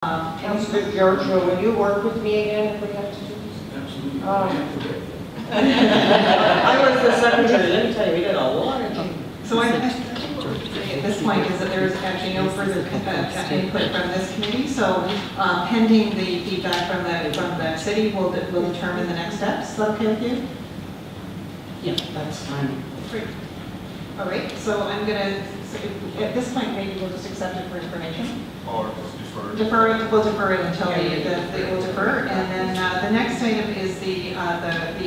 Councillor Giorgio, will you work with me again if we have to do this? Absolutely. I was the secretary, let me tell you, we did a lot of things. So I think what we're saying at this point is that there is actually no further input from this committee. So pending the feedback from the city, we'll determine the next steps. Is that okay with you? Yeah, that's fine. Great. All right. So I'm gonna, at this point, maybe we'll just accept it for information. Or just defer. Defer it. We'll defer it until we'll defer. And then the next item is the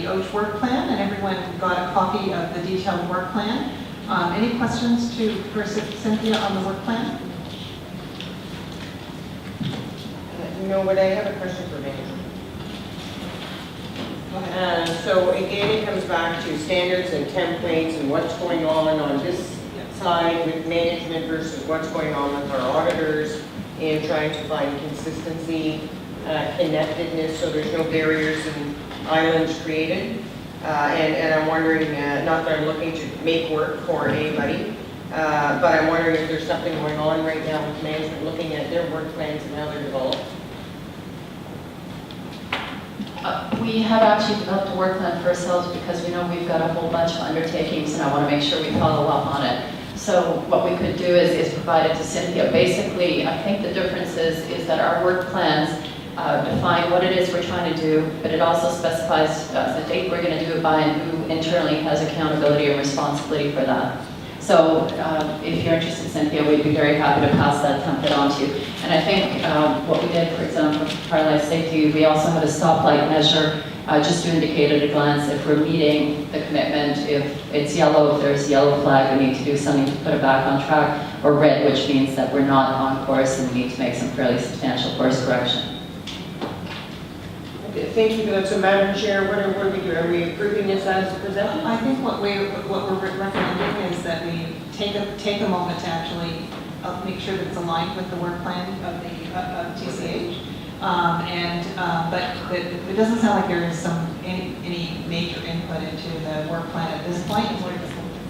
OACH work plan, and everyone got a copy of the detailed work plan. Any questions for Cynthia on the work plan? No, but I have a question for Megan. Go ahead. So again, it comes back to standards and templates and what's going on this side with management versus what's going on with our auditors in trying to find consistency, connectedness, so there's no barriers and islands created. And I'm wondering, not that I'm looking to make work for anybody, but I'm wondering if there's something going on right now with management looking at their work plans and how they're developed. We have actually developed a work plan for ourselves because we know we've got a whole bunch of undertakings and I want to make sure we follow up on it. So what we could do is provide it to Cynthia. Basically, I think the difference is that our work plans define what it is we're trying to do, but it also specifies the date we're going to do it by and who internally has accountability and responsibility for that. So if you're interested, Cynthia, we'd be very happy to pass that template on to you. And I think what we did, for example, for fire life safety, we also have a stoplight measure just to indicate at a glance if we're meeting the commitment. If it's yellow, if there's a yellow flag, we need to do something to put it back on track, or red, which means that we're not on course and we need to make some fairly substantial course correction. Thank you for that. So, Madam Chair, what are we doing? Are we approving this as presented? I think what we're recommending is that we take a moment to actually make sure that it's aligned with the work plan of the TCH. But it doesn't sound like there is any major input into the work plan at this point.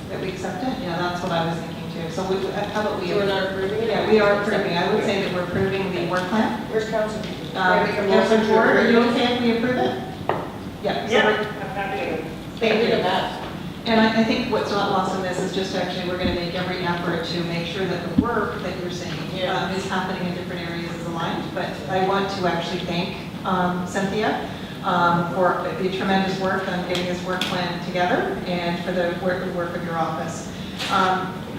That we accept it. Yeah, that's what I was thinking too. So how about we? So we're not approving it? Yeah, we are approving. I would say that we're approving the work plan. Where's Council? Councilor Ford, are you okay if we approve it? Yeah. So I'm happy to. Thank you. That. And I think what's not lost in this is just actually we're going to make every effort to make sure that the work that you're saying is happening in different areas is aligned. But I want to actually thank Cynthia for the tremendous work on getting this work plan together and for the work of your office.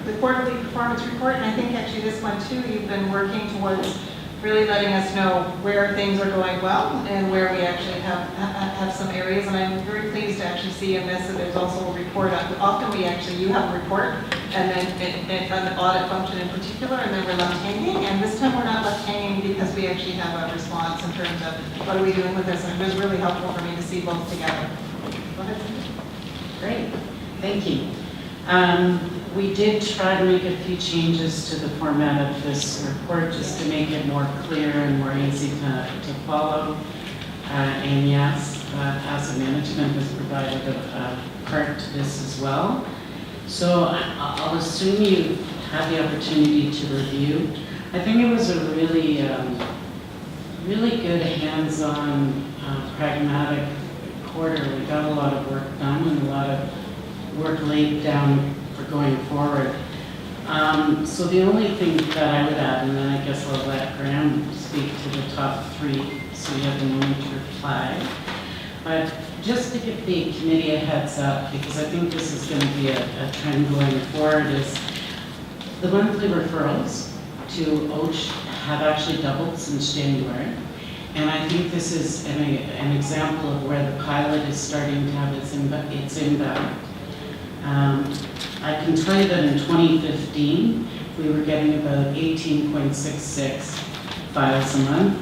The quarterly performance report, and I think actually this one too, you've been working towards really letting us know where things are going well and where we actually have some areas. And I'm very pleased to actually see in this that there's also a report. Often you have a report and then on the audit function in particular, and then we're left hanging. And this time we're not left hanging because we actually have a response in terms of what are we doing with this. And it was really helpful for me to see both together. Go ahead. Great, thank you. We did try to make a few changes to the format of this report just to make it more clear and more easy to follow. And yes, asset management has provided a part to this as well. So I'll assume you had the opportunity to review. I think it was a really good hands-on, pragmatic quarter. We got a lot of work done and a lot of work laid down for going forward. So the only thing that I would add, and then I guess I'll let Graham speak to the top three so you have a moment to reply. But just to give the committee a heads up, because I think this is going to be a trend going forward, is the monthly referrals to OACH have actually doubled since January. And I think this is an example of where the pilot is starting to have its impact. I can tell you that in 2015, we were getting about 18.66 files a month,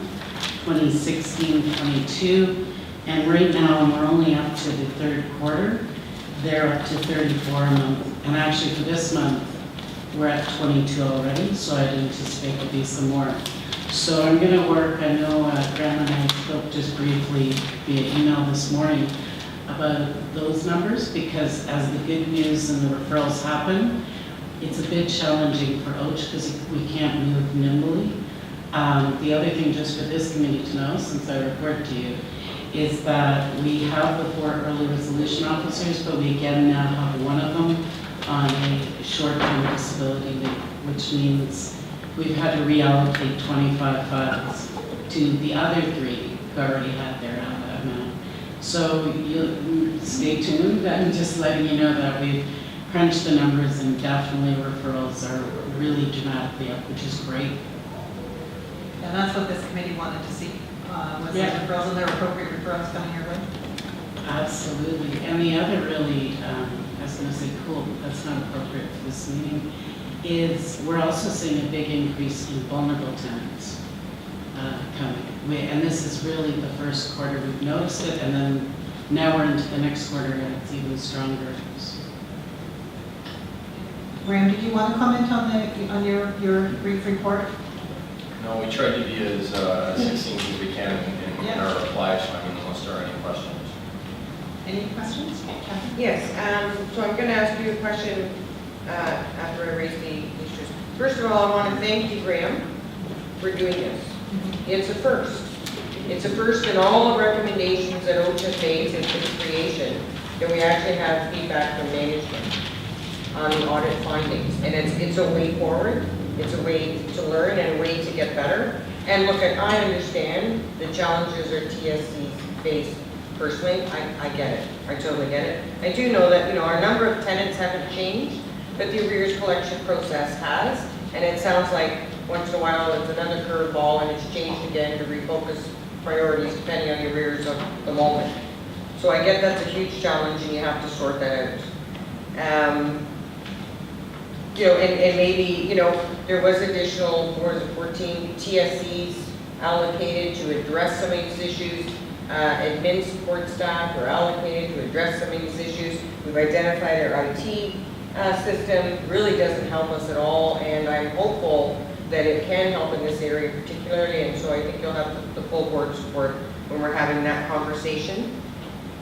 2016, 22, and right now, when we're only up to the third quarter, they're up to 34 a month. And actually for this month, we're at 22 already, so I'd anticipate there'll be some more. So I'm going to work, I know Graham and I spoke just briefly via email this morning about those numbers, because as the good news and the referrals happen, it's a bit challenging for OACH because we can't move nimbly. The other thing just for this committee to know, since I report to you, is that we have the 4 early resolution officers, but we again now have one of them on a short-term disability leave, which means we've had to reallocate 25 files to the other 3 who already had their amount. So you stay tuned. I'm just letting you know that we've crunched the numbers and definitely referrals are really dramatically up, which is great. And that's what this committee wanted to see, was the Yeah. referrals and their appropriate referrals coming your way. Absolutely. And the other really, I was going to say cool, but that's not appropriate for this meeting, is we're also seeing a big increase in vulnerable tenants coming. And this is really the first quarter we've noticed it, and then now we're into the next quarter and it's even stronger. Graham, did you want to comment on your brief report? No, we tried to be as succinct as we can in our reply, so I mean, unless there are any questions. Any questions? Kathy? Yes, so I'm going to ask you a question after I raise the issues. First of all, I want to thank you, Graham, for doing this. It's a first. It's a first in all the recommendations that OCHA made since its creation, that we actually have feedback from management on the audit findings. And it's a way forward, it's a way to learn and a way to get better. And look, I understand the challenges our TSCs face. Personally, I get it. I totally get it. I do know that, our number of tenants haven't changed, but the arrears collection process has. And it sounds like once in a while it's another curveball and it's changed again to refocus priorities depending on the arrears of the moment. So I get that's a huge challenge and you have to sort that out. And maybe, there was additional, 14 TSCs allocated to address some of these issues. Admin support staff were allocated to address some of these issues. We've identified our IT system really doesn't help us at all, and I'm hopeful that it can help in this area particularly, and so I think you'll have the full board support when we're having that conversation.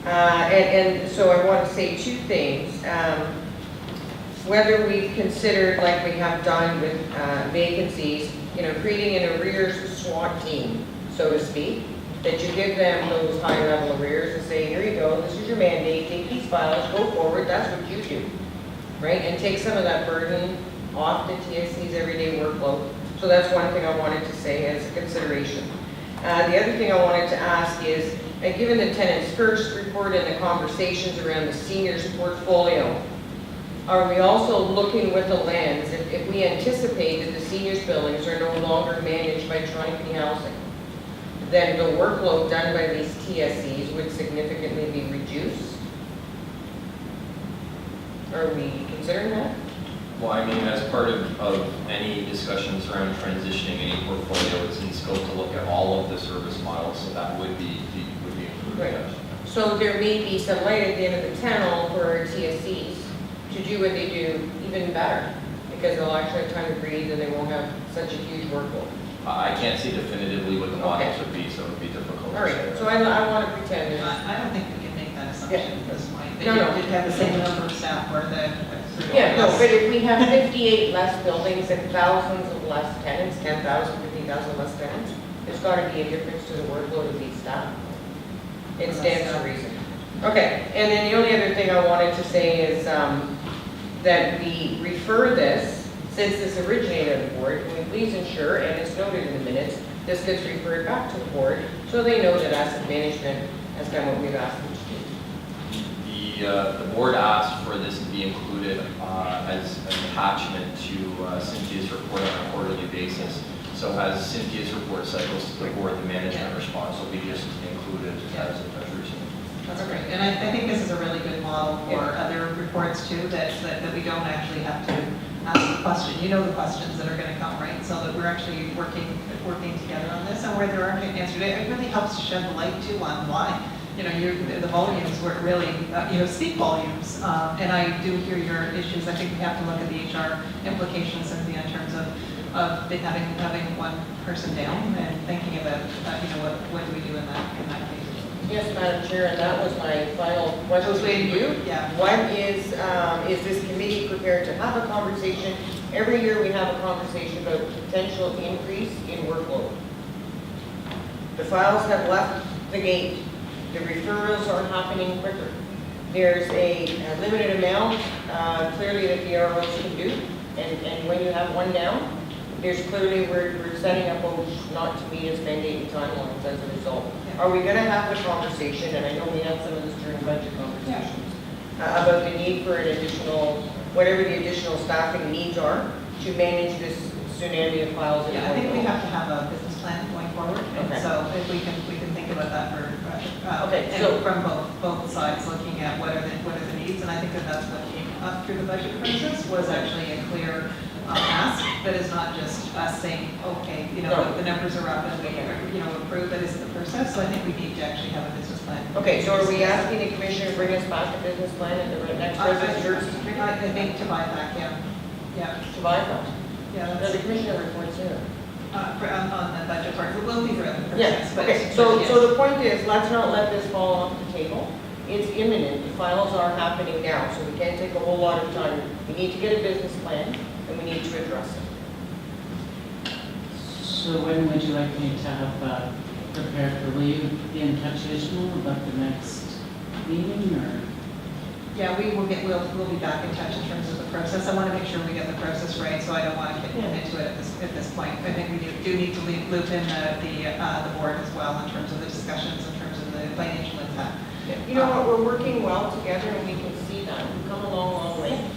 And so I want to say 2 things. Whether we've considered, like we have done with vacancies, creating an arrears SWAT team, so to speak, that you give them those high-level arrears and say, here you go, this is your mandate, take these files, go forward, that's what you do, right? And take some of that burden off the TSC's everyday workload. So that's one thing I wanted to say as a consideration. The other thing I wanted to ask is, given the tenant's first report and the conversations around the seniors portfolio, are we also looking with a lens, if we anticipate that the seniors buildings are no longer managed by Toronto Community Housing, then the workload done by these TSCs would significantly be reduced? Are we considering that? Well, I mean, as part of any discussions around transitioning any portfolio, it's in scope to look at all of the service models, so that would be included. Right. Yes. So there may be some light at the end of the tunnel for our TSCs to do what they do even better, because they'll actually have time to breathe and they won't have such a huge workload. I can't say definitively what the models Okay. would be, so it would be difficult. All right, so I want to pretend that. I don't think we can make that assumption at this point. That No, no. you did have the same number of staff or the. Yeah, no, but if we have 58 less buildings and thousands of less tenants, 10,000, 50,000 less tenants, there's got to be a difference to the workload of these staff. It stands to reason. Okay, and then the only other thing I wanted to say is that we refer this, since this originated on the board, can we please ensure, and it's noted in the minutes, this gets referred back to the board so they know that asset management has done what we've asked them to do. The board asked for this to be included as an attachment to Cynthia's report on a quarterly basis. So as Cynthia's report cycles to the board, the management response will be just included as a treasury. That's great, and I think this is a really good model for other reports too, that we don't actually have to ask the question. You know the questions that are going to come, right? So that we're actually working together on this, and where there aren't answered, it really helps to shed the light too on why. The volumes were really, speak volumes. And I do hear your issues. I think we have to look at the HR implications, Cynthia, in terms of having one person down and thinking about, what do we do in that case? Yes, Madam Chair, and that was my final question to you. Yeah. What is this committee prepared to have a conversation every year we have a conversation about potential increase in workload. The files have left the gate. The referrals are happening quicker. There's a limited amount, clearly, that the ROs can do. And when you have one down, there's clearly, we're setting up not to meet its mandated timelines as a result. Are we going to have the conversation, and I know we had some of this during budget conversations, about the need for an additional, whatever the additional staffing needs are to manage this tsunami of files? Yeah, I think we have to have a business plan going forward, and Okay. so if we can think about that for, Okay, and so- from both sides, looking at what are the needs, and I think that's what came up through the budget process, was actually a clear ask, that is not just us saying, okay, No. the numbers are up and we, approve, that isn't the process, so I think we need to actually have a business plan. Okay, so are we asking the commissioner to bring us back a business plan at the next Resident Services Committee? I think to buy back, yeah, To buy that? yeah, The that's, commissioner reports here. on the budget part, we'll figure out the Yeah, process, but. okay, so the point is, let's not let this fall off the table. It's imminent, the files are happening now, so we can't take a whole lot of time. We need to get a business plan, and we need to address it. So when would you like me to have prepared for, will you be in touch, Ishmael, about the next meeting, or? Yeah, we'll be back in touch in terms of the process. I want to make sure we get the process right, so I don't want to get into it at this point. I think we do need to loop in the board as well in terms of the discussions, in terms of the financial impact. You know what, we're working well together, and we can see that. We've come a long, long way.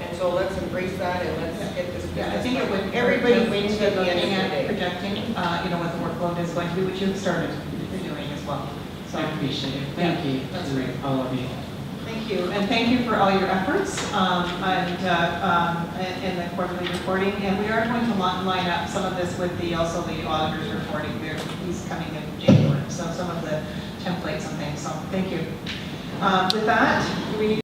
And so let's embrace that, and let's get this Yeah, I business think it plan. would. Everybody wins at the end Looking of the at day. projecting, what the workload is going to be, which you've started doing as well. So, I appreciate it. Thank you that's to great. all of you. thank you, and thank you for all your efforts, in the quarterly reporting. And we are going to line up some of this with also the auditor's reporting. He's coming in January, so some of the templates and things, so thank you. With that, do we need